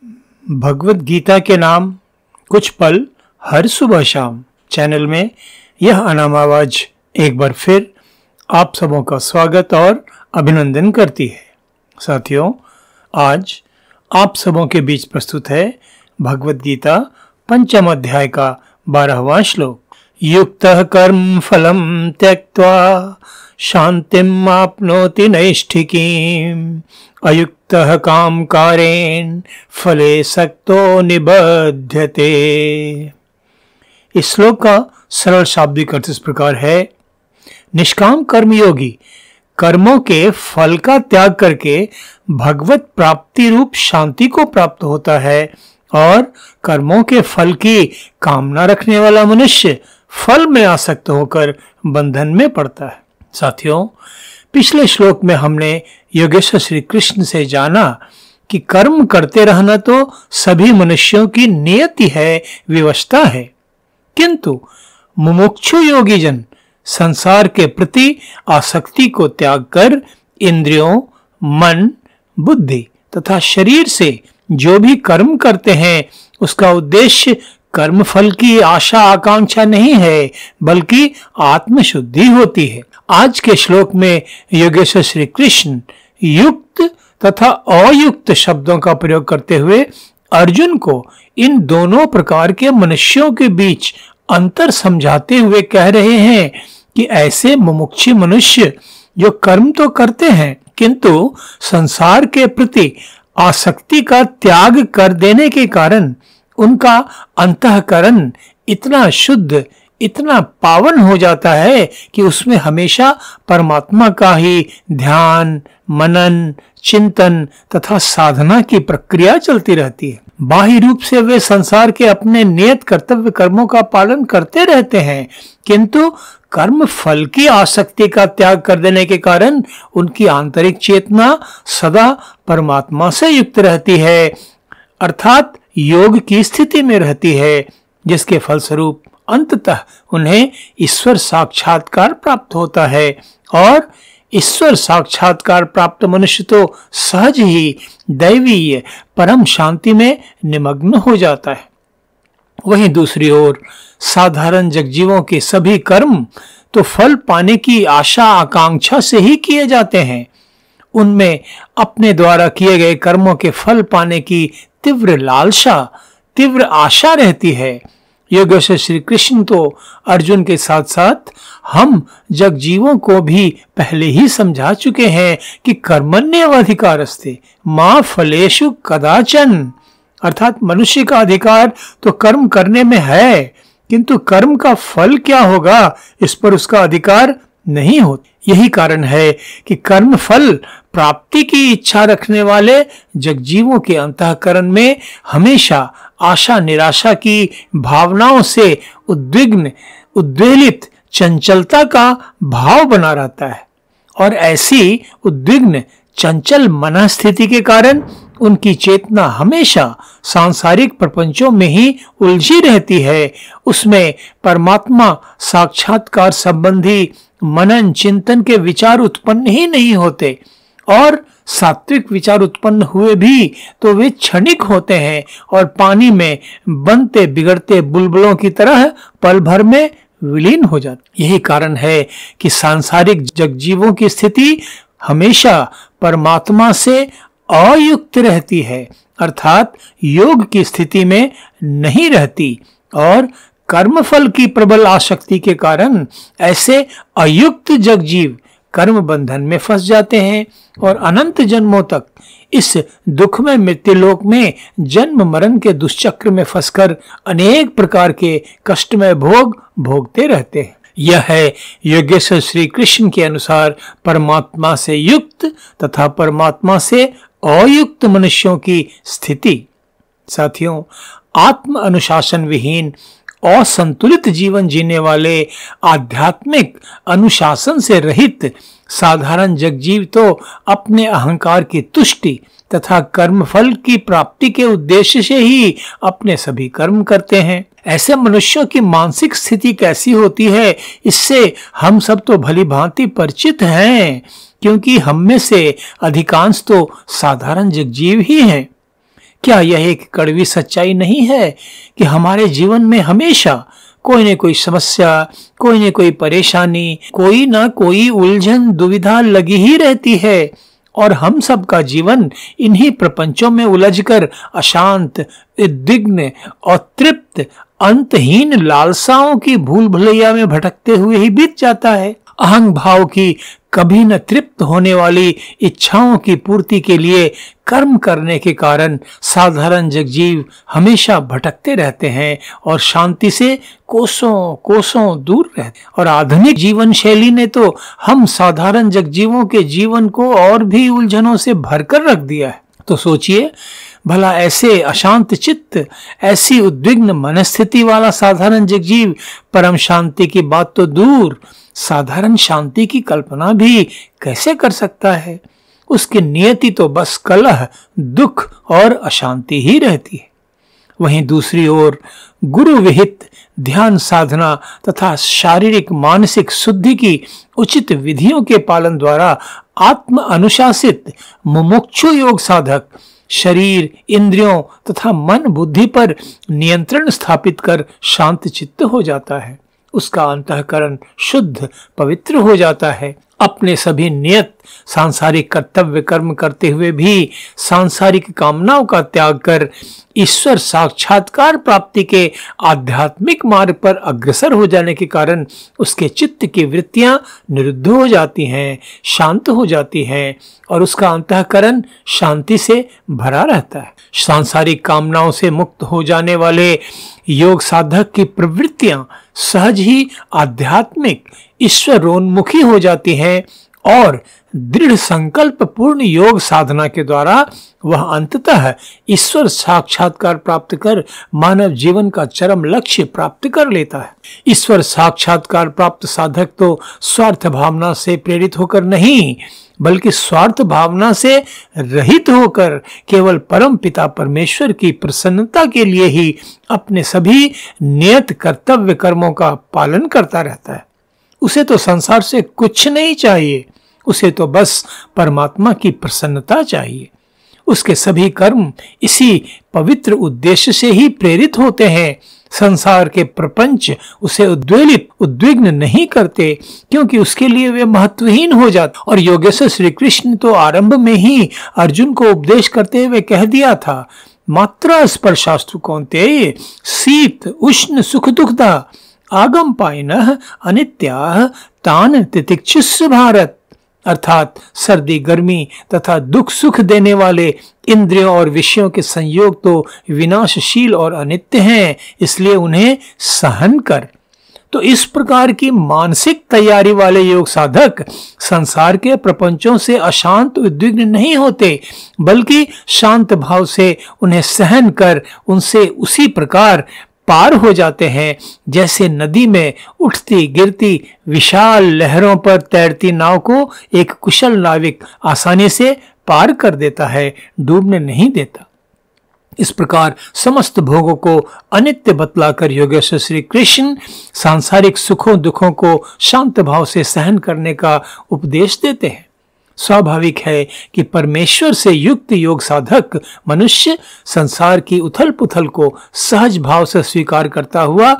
भगवत गीता के नाम कुछ पल हर सुबह शाम चैनल में यह अनाम आवाज एक बार फिर आप सबों का स्वागत और अभिनंदन करती है। साथियों, आज आप सबों के बीच प्रस्तुत है भगवत गीता पंचम अध्याय का 12वां श्लोक। युक्तः कर्म फलम त्यक्त्वा शांतिम आपनोति नैष्ठिकीम् अयुक्तः कामकारेण फले सक्तो निबध्यते। इस श्लोक का सरल शाब्दिक अर्थ इस प्रकार है। निष्काम कर्मयोगी कर्मों के फल का त्याग करके भगवत प्राप्ति रूप शांति को प्राप्त होता है और कर्मों के फल की कामना रखने वाला मनुष्य फल में आसक्त होकर बंधन में पड़ता है। साथियों, पिछले श्लोक में हमने योगेश्वर श्री कृष्ण से जाना कि कर्म करते रहना तो सभी मनुष्यों की नियति है, विवशता है, किंतु मुमुक्षु योगी जन संसार के प्रति आसक्ति को त्याग कर इंद्रियों, मन, बुद्धि तथा शरीर से जो भी कर्म करते हैं उसका उद्देश्य कर्म फल की आशा आकांक्षा नहीं है, बल्कि आत्मशुद्धि होती है। आज के श्लोक में योगेश्वर श्री कृष्ण युक्त तथा अयुक्त शब्दों का प्रयोग करते हुए अर्जुन को इन दोनों प्रकार के मनुष्यों के बीच अंतर समझाते हुए कह रहे हैं कि ऐसे मुमुक्षु मनुष्य जो कर्म तो करते हैं किंतु संसार के प्रति आसक्ति का त्याग कर देने के कारण उनका अंतःकरण इतना शुद्ध, इतना पावन हो जाता है कि उसमें हमेशा परमात्मा का ही ध्यान, मनन, चिंतन तथा साधना की प्रक्रिया चलती रहती है। बाह्य रूप से वे संसार के अपने नियत कर्तव्य कर्मों का पालन करते रहते हैं, किंतु कर्म फल की आसक्ति का त्याग कर देने के कारण उनकी आंतरिक चेतना सदा परमात्मा से युक्त रहती है, अर्थात योग की स्थिति में रहती है, जिसके फलस्वरूप अंततः उन्हें ईश्वर साक्षात्कार प्राप्त होता है और ईश्वर साक्षात्कार प्राप्त मनुष्य तो सहज ही दैवीय परम शांति में निमग्न हो जाता है। वहीं दूसरी ओर साधारण जगजीवों के सभी कर्म तो फल पाने की आशा आकांक्षा से ही किए जाते हैं। उनमें अपने द्वारा किए गए कर्मों के फल पाने की तीव्र लालसा, तीव्र आशा रहती है। योगेश्वर श्री कृष्ण तो अर्जुन के साथ साथ हम जगजीवों को भी पहले ही समझा चुके हैं कि कर्मण्येवाधिकारस्ते मा फलेषु कदाचन, अर्थात मनुष्य का अधिकार तो कर्म करने में है, किंतु कर्म का फल क्या होगा इस पर उसका अधिकार नहीं होता। यही कारण है कि कर्म फल प्राप्ति की इच्छा रखने वाले जगजीवों के अंतःकरण में हमेशा आशा निराशा की भावनाओं से उद्विग्न, उद्वेलित चंचलता का भाव बना रहता है और ऐसी उद्विग्न चंचल मनस्थिति के कारण उनकी चेतना हमेशा सांसारिक प्रपंचों में ही उलझी रहती है। उसमें परमात्मा साक्षात्कार संबंधी मनन चिंतन के विचार उत्पन्न ही नहीं होते और सात्विक विचार उत्पन्न हुए भी तो वे क्षणिक होते हैं और पानी में बनते बिगड़ते बुलबुलों की तरह पल भर में विलीन हो जाते। यही कारण है कि सांसारिक जगजीवों की स्थिति हमेशा परमात्मा से अयुक्त रहती है, अर्थात योग की स्थिति में नहीं रहती और कर्मफल की प्रबल आसक्ति के कारण ऐसे अयुक्त जगजीव कर्म बंधन में फंस जाते हैं और अनंत जन्मों तक इस दुखमय मृत्युलोक में जन्म मरण के दुष्चक्र में फंसकर अनेक प्रकार के कष्टमय भोग भोगते रहते हैं। यह है योगेश्वर श्री कृष्ण के अनुसार परमात्मा से युक्त तथा परमात्मा से अयुक्त मनुष्यों की स्थिति। साथियों, आत्म अनुशासन विहीन असंतुलित जीवन जीने वाले आध्यात्मिक अनुशासन से रहित साधारण जगजीव तो अपने अहंकार की तुष्टि तथा कर्मफल की प्राप्ति के उद्देश्य से ही अपने सभी कर्म करते हैं। ऐसे मनुष्यों की मानसिक स्थिति कैसी होती है इससे हम सब तो भली भांति परिचित हैं, क्योंकि हम में से अधिकांश तो साधारण जगजीव ही हैं। क्या यह एक कड़वी सच्चाई नहीं है कि हमारे जीवन में हमेशा कोई न कोई समस्या, कोई न कोई परेशानी, कोई ना कोई उलझन, दुविधा लगी ही रहती है और हम सब का जीवन इन्हीं प्रपंचों में उलझकर अशांत, उद्विग्न और तृप्त, अंतहीन लालसाओं की भूल भुलैया में भटकते हुए ही बीत जाता है। अहंग भाव की कभी न तृप्त होने वाली इच्छाओं की पूर्ति के लिए कर्म करने के कारण साधारण जगजीव हमेशा भटकते रहते हैं और शांति से कोसों कोसों दूर रहते हैं। और आधुनिक जीवन शैली ने तो हम साधारण जगजीवों के जीवन को और भी उलझनों से भरकर रख दिया है। तो सोचिए भला ऐसे अशांत चित्त, ऐसी उद्विग्न मनस्थिति वाला साधारण जगजीव परम शांति की बात तो दूर, साधारण शांति की कल्पना भी कैसे कर सकता है। उसकी नियति तो बस कलह, दुख और अशांति ही रहती है। वहीं दूसरी ओर गुरु विहित ध्यान साधना तथा शारीरिक मानसिक शुद्धि की उचित विधियों के पालन द्वारा आत्म अनुशासित मुमुक्षु योग साधक शरीर, इंद्रियों तथा मन बुद्धि पर नियंत्रण स्थापित कर शांत चित्त हो जाता है। उसका अंतःकरण शुद्ध पवित्र हो जाता है। अपने सभी नियत सांसारिक कर्तव्य कर्म करते हुए भी सांसारिक कामनाओं का त्याग कर ईश्वर साक्षात्कार प्राप्ति के आध्यात्मिक मार्ग पर अग्रसर हो जाने के कारण उसके चित्त की वृत्तियां निरुद्ध हो जाती हैं, शांत हो जाती हैं और उसका अंतःकरण शांति से भरा रहता है। सांसारिक कामनाओं से मुक्त हो जाने वाले योग साधक की प्रवृत्तियां सहज ही आध्यात्मिक ईश्वरोन्मुखी हो जाती हैं और दृढ़ संकल्प पूर्ण योग साधना के द्वारा वह अंततः ईश्वर साक्षात्कार प्राप्त कर मानव जीवन का चरम लक्ष्य प्राप्त कर लेता है। ईश्वर साक्षात्कार प्राप्त साधक तो स्वार्थ भावना से प्रेरित होकर नहीं, बल्कि स्वार्थ भावना से रहित होकर केवल परम पिता परमेश्वर की प्रसन्नता के लिए ही अपने सभी नियत कर्तव्य कर्मों का पालन करता रहता है। उसे तो संसार से कुछ नहीं चाहिए, उसे तो बस परमात्मा की प्रसन्नता चाहिए। उसके सभी कर्म इसी पवित्र उद्देश्य से ही प्रेरित होते हैं। संसार के प्रपंच उसे उद्वेलित, उद्विग्न नहीं करते, क्योंकि उसके लिए वे महत्वहीन हो जाते। और योगेश्वर श्री कृष्ण तो आरंभ में ही अर्जुन को उपदेश करते हुए कह दिया था, मात्रा स्पर्शास्तु कौन्तेय शीत उष्ण सुख दुखदा आगम पायनः अनित्याः तान तितिक्षुष भारत। अर्थात सर्दी, गर्मी तथा दुख सुख देने वाले इंद्रियों और विषयों के संयोग तो विनाशशील और अनित्य हैं, इसलिए उन्हें सहन कर। तो इस प्रकार की मानसिक तैयारी वाले योग साधक संसार के प्रपंचों से अशांत उद्विग्न नहीं होते, बल्कि शांत भाव से उन्हें सहन कर उनसे उसी प्रकार पार हो जाते हैं जैसे नदी में उठती गिरती विशाल लहरों पर तैरती नाव को एक कुशल नाविक आसानी से पार कर देता है, डूबने नहीं देता। इस प्रकार समस्त भोगों को अनित्य बतलाकर योगेश्वर श्री कृष्ण सांसारिक सुखों दुखों को शांत भाव से सहन करने का उपदेश देते हैं। स्वाभाविक है कि परमेश्वर से युक्त योग साधक मनुष्य संसार की उथल पुथल को सहज भाव से स्वीकार करता हुआ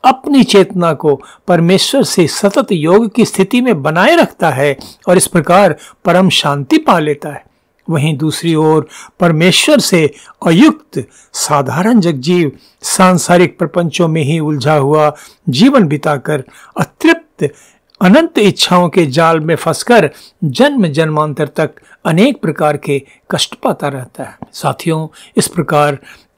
अपनी चेतना को परमेश्वर से सतत योग की स्थिति में बनाए रखता है और इस प्रकार परम शांति पा लेता है। वहीं दूसरी ओर परमेश्वर से अयुक्त साधारण जगजीव सांसारिक प्रपंचों में ही उलझा हुआ जीवन बिताकर अतृप्त अनंत इच्छाओं के जाल में फंसकर जन्म जन्मांतर तक अनेक प्रकार के कष्ट पाता रहता है। साथियों, इस प्रकार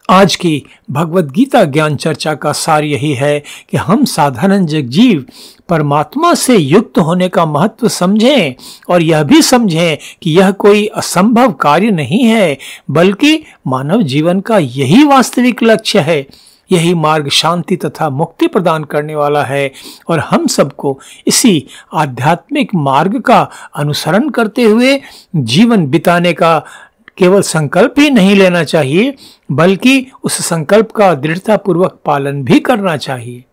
आज की भगवत गीता ज्ञान चर्चा का सार यही है कि हम साधारण जगजीव परमात्मा से युक्त होने का महत्व समझें और यह भी समझें कि यह कोई असंभव कार्य नहीं है, बल्कि मानव जीवन का यही वास्तविक लक्ष्य है। यही मार्ग शांति तथा मुक्ति प्रदान करने वाला है और हम सबको इसी आध्यात्मिक मार्ग का अनुसरण करते हुए जीवन बिताने का केवल संकल्प ही नहीं लेना चाहिए, बल्कि उस संकल्प का दृढ़ता पूर्वक पालन भी करना चाहिए।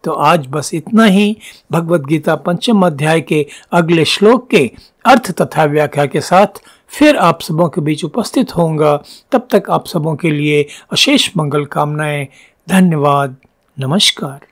तो आज बस इतना ही। भगवत गीता 5वें अध्याय के अगले श्लोक के अर्थ तथा व्याख्या के साथ फिर आप सबों के बीच उपस्थित होऊंगा। तब तक आप सबों के लिए अशेष मंगल कामनाएं। धन्यवाद। नमस्कार।